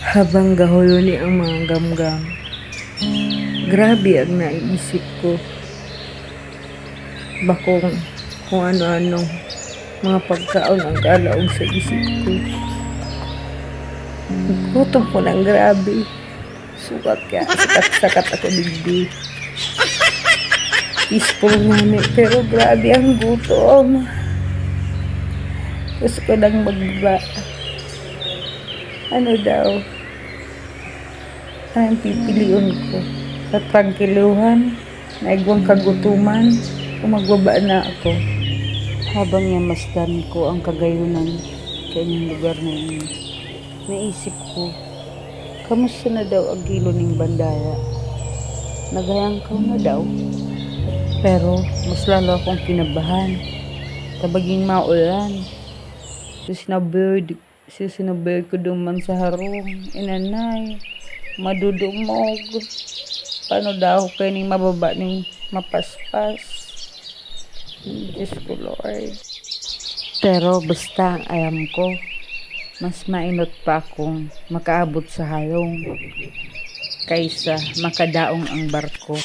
Habang gahulo ni ang mga gamgam, grabe ang naiisip ko. Bakong kung ano-anong mga pagkaon ang kalaog sa isip ko. Gutom ko ng grabe. Sukat kaya, sakat-sakat ako digdi. Peaceful nga pero grabe ang gutom. Gusto ko lang magbaba. Ano daw? Anong pipiliun ko? Sa trangkiluhan, naigwang kagutuman, o magbaba na ako. Habang yamasdan ko ang kagayunan kanyang lugar na yun, naisip ko, kamusta na daw ang gilo ng bandaya? Nagayangkaw na daw. Pero mas lalo akong kinabahan. Tabaging maulan. Sinabird ko duman sa harong. Inanay, madudumog. Paano daw kayo ning mababa ning mapaspas? Diyos ko Lord. Pero basta ang ayam ko, mas mainot pa akong makaabot sa halong kaysa makadaong ang barko.